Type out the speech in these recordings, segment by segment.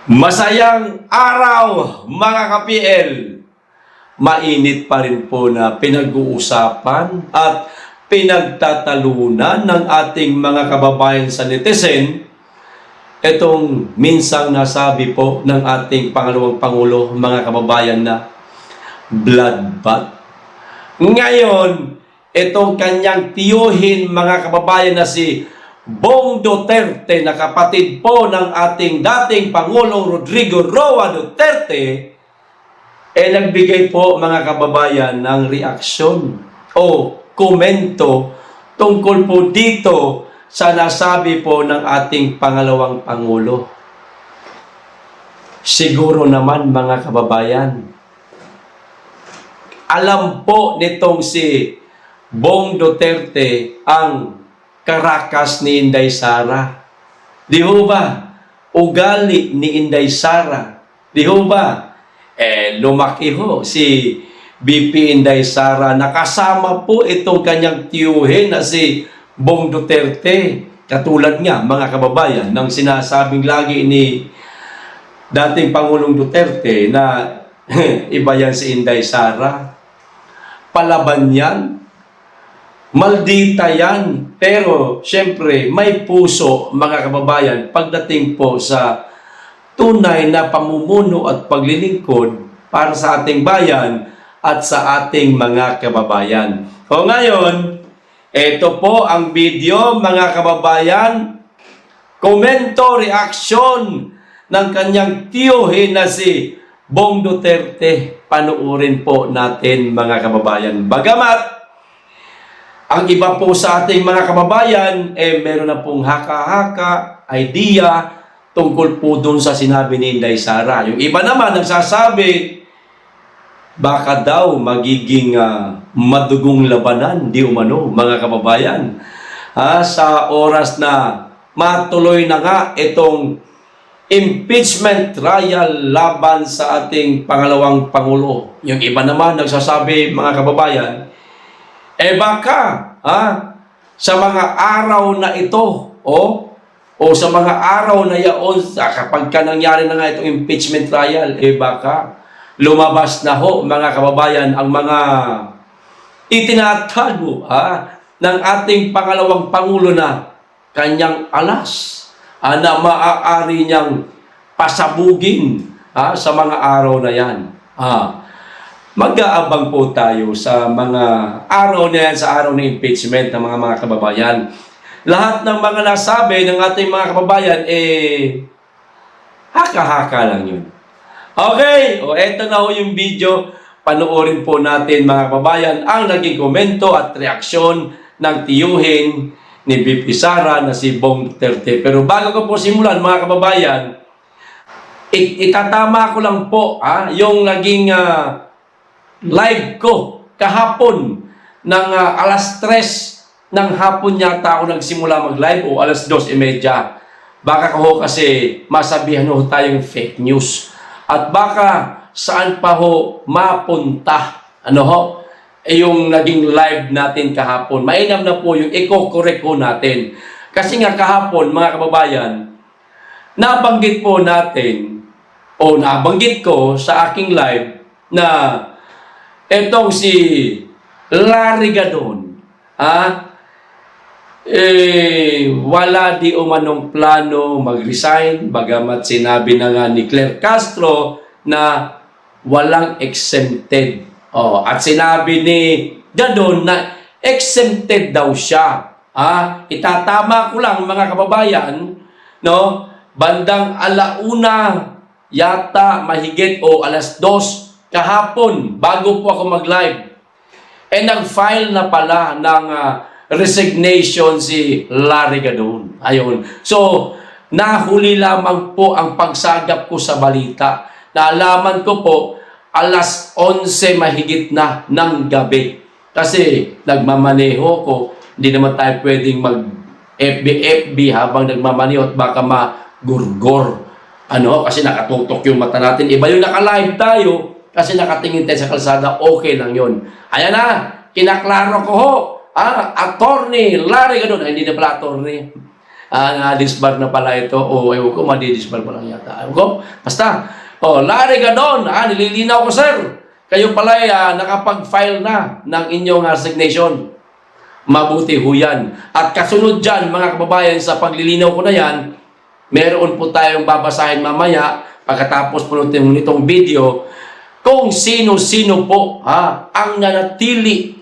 Masayang araw mga ka-PL! Mainit pa rin po na pinag-uusapan at pinagtatalunan ng ating mga kababayan sa netizen itong minsang nasabi po ng ating pangalawang Pangulo, mga kababayan, na bloodbath. Ngayon, itong kanyang tiyuhin, mga kababayan, na si Bong Duterte, na kapatid po ng ating dating Pangulo Rodrigo Roa Duterte, nagbigay po, mga kababayan, ng reaksyon o komento tungkol po dito sa nasabi po ng ating pangalawang Pangulo. Siguro naman, mga kababayan, alam po nitong si Bong Duterte ang karakas ni Inday Sara. Di ho ba? Ugali ni Inday Sara. Di ho ba? Lumaki ho si BP Inday Sara. Nakasama po itong kanyang tiyuhin na si Bong Duterte. Katulad nga, mga kababayan, ng sinasabing lagi ni dating Pangulong Duterte na iba yan si Inday Sara. Palaban yan. Maldita yan. Pero, syempre, may puso, mga kababayan, pagdating po sa tunay na pamumuno at paglilingkod para sa ating bayan at sa ating mga kababayan. O ngayon, ito po ang video, mga kababayan. Komento, reaksyon ng kanyang tiyuhin na si Bong Duterte. Panuorin po natin, mga kababayan. Bagamat ang iba po sa ating mga kababayan, meron na pong haka-haka, idea, tungkol po dun sa sinabi ni Inday Sara. Yung iba naman nagsasabi, baka daw magiging madugong labanan, di umano, mga kababayan. Sa oras na matuloy na nga itong impeachment trial laban sa ating pangalawang Pangulo. Yung iba naman nagsasabi, mga kababayan, baka sa mga araw na ito o sa mga araw na yaon, kapag ka nangyari na nga itong impeachment trial, baka lumabas na ho, mga kababayan, ang mga itinatago ng ating pangalawang Pangulo na kanyang alas na maaari niyang pasabugin sa mga araw na yan. Mag-aabang po tayo sa mga araw na yan, sa araw ng impeachment ng mga kababayan. Lahat ng mga nasabi ng ating mga kababayan, haka-haka lang yun. Okay, eto na ho yung video. Panoorin po natin, mga kababayan, ang naging komento at reaksyon ng tiyuhin ni BP Sara na si Bong Duterte. Pero bago ko po simulan, mga kababayan, itatama ko lang po yung naging live ko kahapon ng alas 3 ng hapon yata ako nagsimula mag-live o alas 2:30. Baka ko kasi masabihan ho tayong fake news. At baka saan pa ho mapunta yung naging live natin kahapon. Mainam na po yung i-correct ko natin. Kasi nga kahapon, mga kababayan, nabanggit po natin o nabanggit ko sa aking live na etong si Larry Gadon, wala di umanong plano mag-resign, bagamat sinabi na nga ni Claire Castro na walang exempted. At sinabi ni Gadon na exempted daw siya. Itatama ko lang, mga kababayan, bandang alauna yata mahigit o alas 2 kahapon, bago po ako mag-live, nag-file na pala ng resignation si Larry Gadon. Ayun. So, nahuli lamang po ang pagsagap ko sa balita. Naalaman ko po, alas 11 mahigit na ng gabi. Kasi nagmamaneho ko, hindi naman tayo pwedeng mag-FB habang nagmamaneho at baka magurgor. Kasi nakatutok yung mata natin. Iba yung naka-live tayo, kasi nakatingin tayo sa kalsada, okay lang yun. Ayan na, kinaklaro ko ho. Attorney Larry Gadon. Hindi na pala attorney. Na-disbar na pala ito. O, ewan ko, madi-disbar pa lang yata. Ewan ko. Basta, Larry Gadon, nililinaw ko, sir. Kayo pala nakapag-file na ng inyong resignation. Mabuti ho yan. At kasunod dyan, mga kababayan, sa paglilinaw ko na yan, meron po tayong babasahin mamaya, pagkatapos po nitong video, kung sino-sino po ang nanatili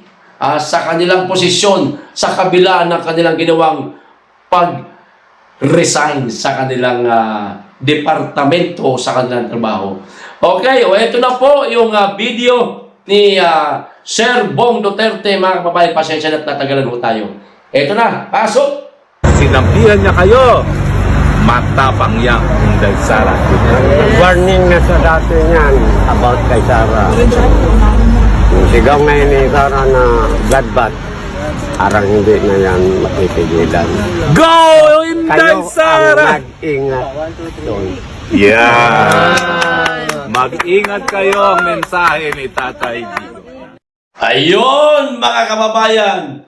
sa kanilang posisyon sa kabila ng kanilang ginawang pag-resign sa kanilang departamento sa kanilang trabaho. Okay, ito na po yung video ni Sir Bong Duterte, mga kababayan. Pasensya na tatagalan ho tayo. Ito na, pasok! Sinampihan niya kayo, matapang yang Inday Sara. Warning na sa dati niyan about kay Sara. Yung sigaw ngayon ni Sara na bloodbath, parang hindi na yan mapipigilan. Go Inday Kayo Sara! ang mag-ingat doon. Yeah! Mag-ingat kayo ang mensahe ni Tatay Digong. Ayun, mga kababayan.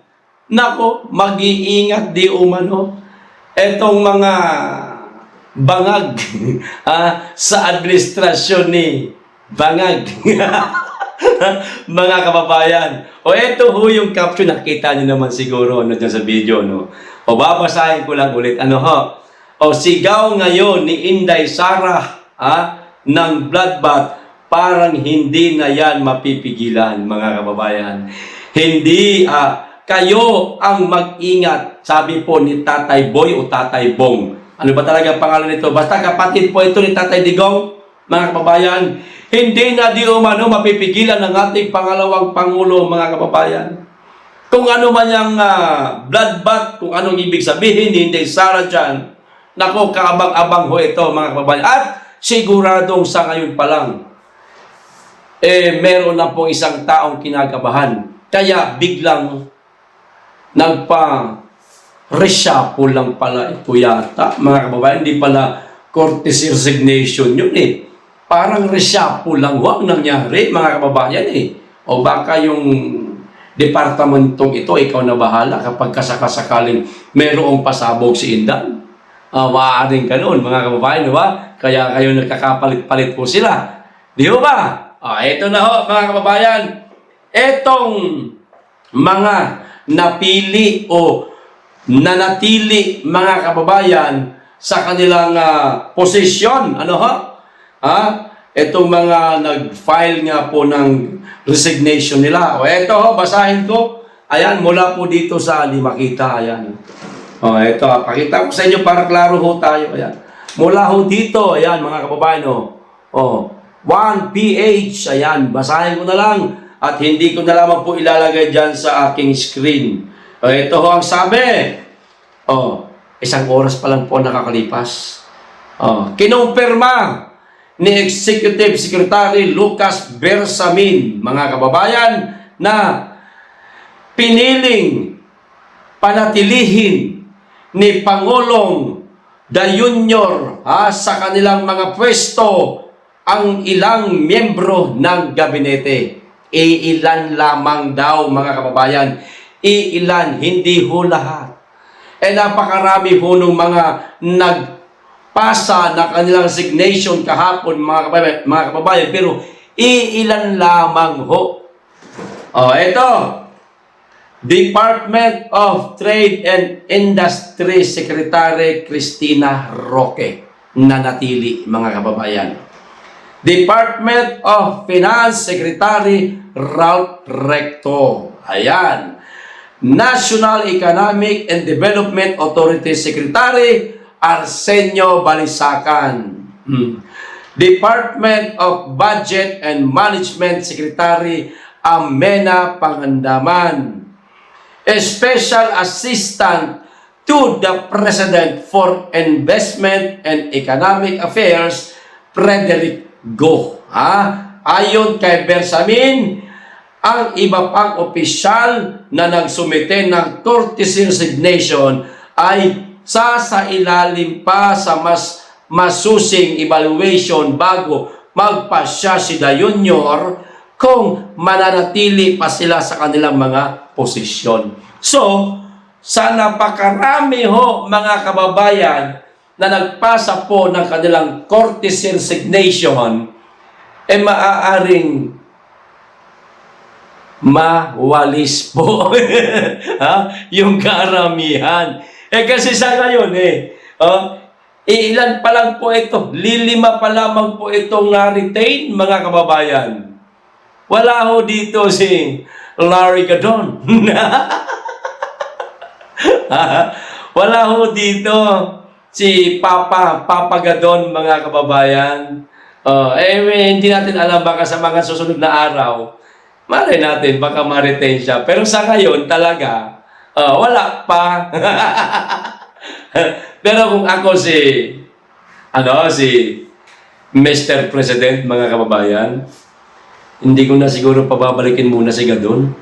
Nako, mag-iingat di umano etong mga bangag sa administrasyon ni Bangag. Mga kababayan. Ito ho yung caption. Nakita niyo naman siguro dyan sa video. No? Babasahin ko lang ulit. Sigaw ngayon ni Inday Sara ng bloodbath, parang hindi na yan mapipigilan, mga kababayan. Hindi kayo ang mag-ingat, sabi po ni Tatay Boy o Tatay Bong. Ano ba talaga pangalan nito? Basta kapatid po ito ni Tatay Digong, mga kababayan. Hindi na di umano mapipigilan ng ating pangalawang Pangulo, mga kababayan. Kung ano man yung bloodbath, kung anong ibig sabihin ni Inday Sara dyan, nako, kaabang-abang ho ito, mga kababayan. At siguradong sa ngayon pa lang, meron na pong isang taong kinakabahan. Kaya biglang nagpa-reshuffle lang pala ito yata, mga kababayan. Hindi pala courtesy resignation yun Parang reshuffle lang ang nangyari, mga kababayan O baka yung departamentong ito, ikaw na bahala kapag kasakasakaling merong pasabog si Inday. Maaaring ganun, mga kababayan, diba? Kaya kayo nagkakapalit-palit po sila. Di ba? Ito na ho, mga kababayan. Etong mga napili o nanatili, mga kababayan, sa kanilang posisyon. Etong mga nag-file nga po ng resignation nila. Ito ho, basahin ko. Ayan, mula po dito sa makita. Ayan. Ito, pakita ko sa inyo para klaro ho tayo. Ayan. Mula ho dito, ayan, mga kababayan. 1PH, ayan, basahin ko na lang at hindi ko na lamang po ilalagay dyan sa aking screen. Ito ho ang sabi. Isang oras pa lang po nakakalipas. Kinumpirma ni Executive Secretary Lucas Bersamin, mga kababayan, na piniling panatilihin ni Pangulong Junior sa kanilang mga pwesto ang ilang miyembro ng gabinete. Iilan lamang daw, mga kababayan. Iilan, hindi ho lahat. Napakarami ho nung mga nagpasa ng kanilang resignation kahapon, mga kababayan. Pero iilan lamang ho. Ito. Department of Trade and Industry Secretary Cristina Roque, nanatili, mga kababayan. Department of Finance Secretary Ralph Recto. Ayan. National Economic and Development Authority Secretary Arsenio Balisacan. Department of Budget and Management Secretary Amena Pangandaman. Special Assistant to the President for Investment and Economic Affairs, Frederick Go. Ayon kay Bersamin, ang iba pang opisyal na nagsumite ng courtesy resignation ay sasailalim pa sa mas masusing evaluation bago magpasya si Junior kung mananatili pa sila sa kanilang mga posisyon. So, sa napakarami ho mga kababayan na nagpasa po ng kanilang courtesy resignation, maaaring mawalis po yung karamihan. Kasi sa ngayon ilan pa lang po ito, lilima pa lamang po itong na-retain mga kababayan. Wala ho dito si Larry Gadon. Wala ho dito si Papa Gadon mga kababayan. Hindi natin alam, baka sa mga susunod na araw malay natin, baka ma-retain siya. Pero sa ngayon talaga, wala pa. Pero kung ako si Mr. President, mga kababayan, hindi ko na siguro pababalikin muna si Gadon.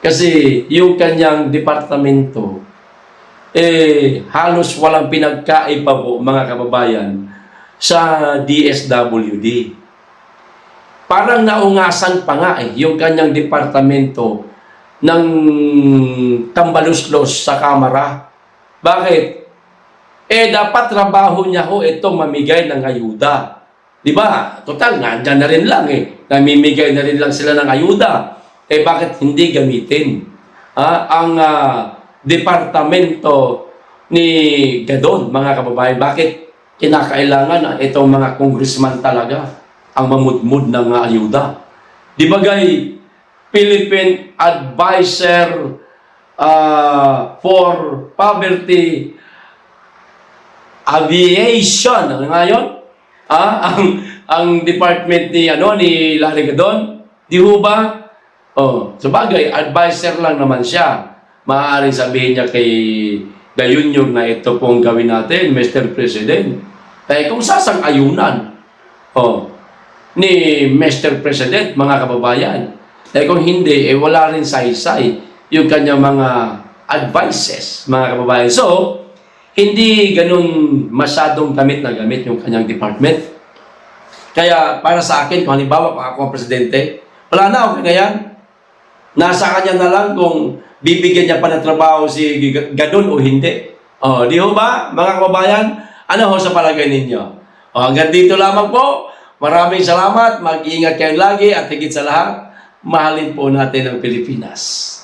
Kasi yung kanyang departamento, halos walang pinagkaiba po, mga kababayan, sa DSWD. Parang naungasan pa nga yung kanyang departamento ng tambaluslos sa Kamara. Bakit? Dapat trabaho niya ho itong mamigay ng ayuda. Di ba? Total, nandyan na rin lang namimigay na rin lang sila ng ayuda. Bakit hindi gamitin ang departamento ni Gadon, mga kababayan? Bakit kinakailangan itong mga congressman talaga ang mamudmud ng ayuda? Di ba Philippine Advisor for Poverty Aviation ngayon, ang department ni Larry Gadon, di ho ba? Sabagay, advisor lang naman siya. Maaaring sabihin niya kay Gayunyog na ito pong gawin natin, Mr. President. Kung sasang-ayunan ni Mr. President, mga kababayan, kung hindi, wala rin saysay yung kanyang mga advices, mga kababayan. So, hindi ganun masyadong gamit na gamit yung kanyang department. Kaya para sa akin, kung halimbawa kung ako ang presidente, wala na, okay na yan. Nasa kanya na lang kung bibigyan niya pa ng trabaho si Gadon o hindi. Di ho ba, mga kababayan? Ano ho sa palagay ninyo? Hanggang dito lamang po. Maraming salamat. Mag-iingat kayo lagi at higit sa lahat, mahalin po natin ang Pilipinas.